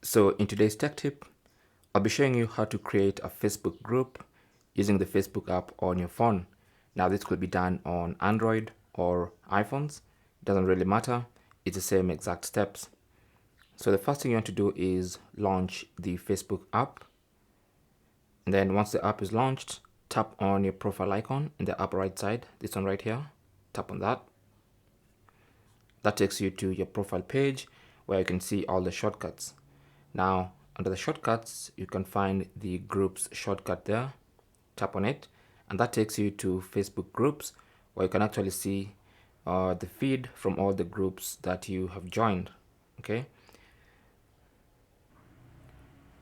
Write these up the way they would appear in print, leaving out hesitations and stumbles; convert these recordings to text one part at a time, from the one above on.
So in today's tech tip, I'll be showing you how to create a Facebook group using the Facebook app on your phone. Now this could be done on Android or iPhones. It doesn't really matter. It's the same exact steps. So the first thing you want to do is launch the Facebook app. And then once the app is launched, tap on your profile icon in the upper right side, this one right here. Tap on that. That takes you to your profile page where you can see all the shortcuts. Now, under the shortcuts, you can find the groups shortcut there. Tap on it, and that takes you to Facebook groups where you can actually see the feed from all the groups that you have joined. Okay.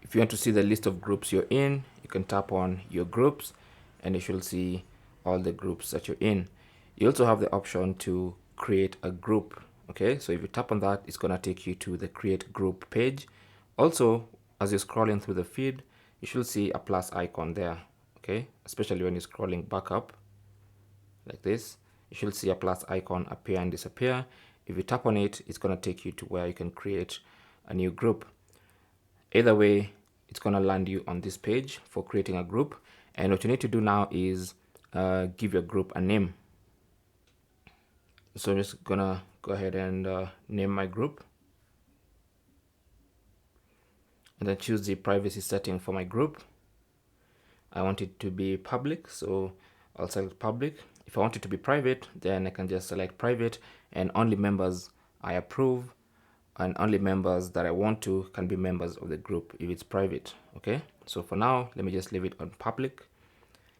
If you want to see the list of groups you're in, you can tap on your groups and you should see all the groups that you're in. You also have the option to create a group. Okay, so if you tap on that, it's going to take you to the create group page. Also, as you're scrolling through the feed, you should see a plus icon there. Okay, especially when you're scrolling back up like this, you should see a plus icon appear and disappear. If you tap on it, it's going to take you to where you can create a new group. Either way, it's going to land you on this page for creating a group. And what you need to do now is give your group a name. So I'm just going to go ahead and name my group. And then choose the privacy setting for my group. I want it to be public, so I'll select public. If I want it to be private, then I can just select private, and only members I approve and only members that I want to can be members of the group if it's private. Okay, so for now, let me just leave it on public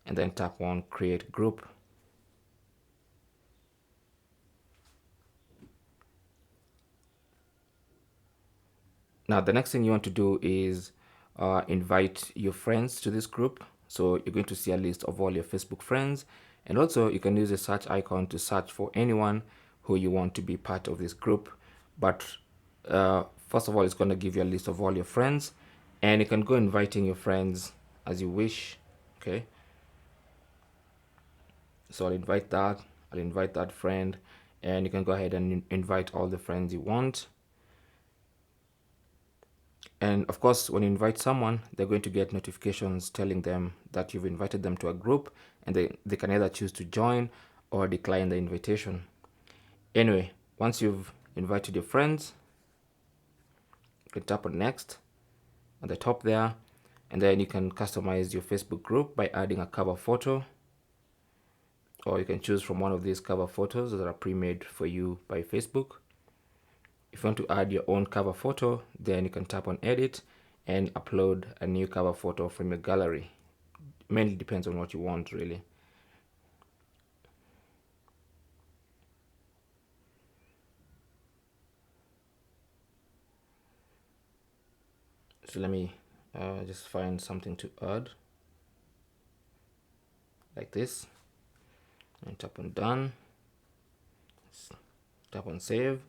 and then tap on create group. Now the next thing you want to do is invite your friends to this group. So you're going to see a list of all your Facebook friends, and also you can use the search icon to search for anyone who you want to be part of this group. But first of all, it's going to give you a list of all your friends, and you can go inviting your friends as you wish. Okay, so I'll invite that friend, and you can go ahead and invite all the friends you want. And of course, when you invite someone, they're going to get notifications telling them that you've invited them to a group, and they can either choose to join or decline the invitation. Anyway, once you've invited your friends, you can tap on next at the top there, and then you can customize your Facebook group by adding a cover photo, or you can choose from one of these cover photos that are pre-made for you by Facebook. If you want to add your own cover photo, then you can tap on edit and upload a new cover photo from your gallery. Mainly depends on what you want, really. So let me just find something to add like this, and tap on done, tap on save.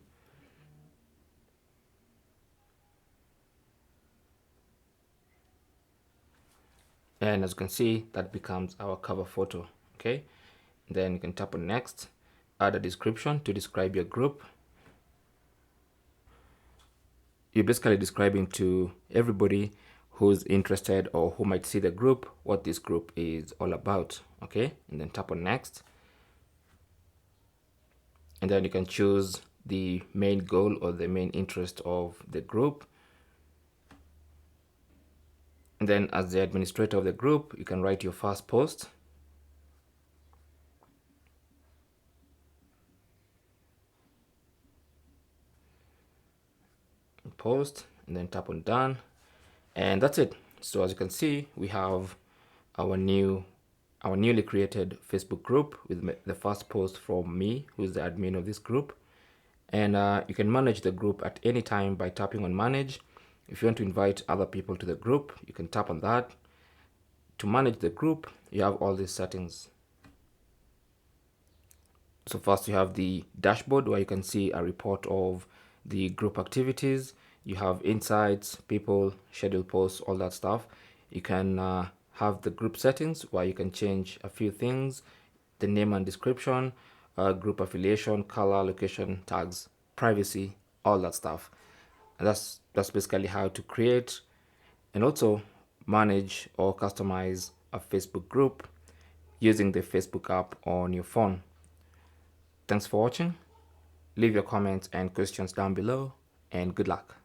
And as you can see, that becomes our cover photo. Okay, then you can tap on next, add a description to describe your group. You're basically describing to everybody who's interested or who might see the group what this group is all about. Okay, and then tap on next, and then you can choose the main goal or the main interest of the group. And then as the administrator of the group, you can write your first post. Post, and then tap on done, and that's it. So as you can see, we have our newly created Facebook group with the first post from me, who's the admin of this group. And you can manage the group at any time by tapping on manage. If you want to invite other people to the group, you can tap on that. To manage the group, you have all these settings. So first you have the dashboard where you can see a report of the group activities. You have insights, people, schedule posts, all that stuff. You can have the group settings where you can change a few things, the name and description, group affiliation, color, location, tags, privacy, all that stuff. And that's basically how to create and also manage or customize a Facebook group using the Facebook app on your phone. Thanks for watching. Leave your comments and questions down below, and good luck.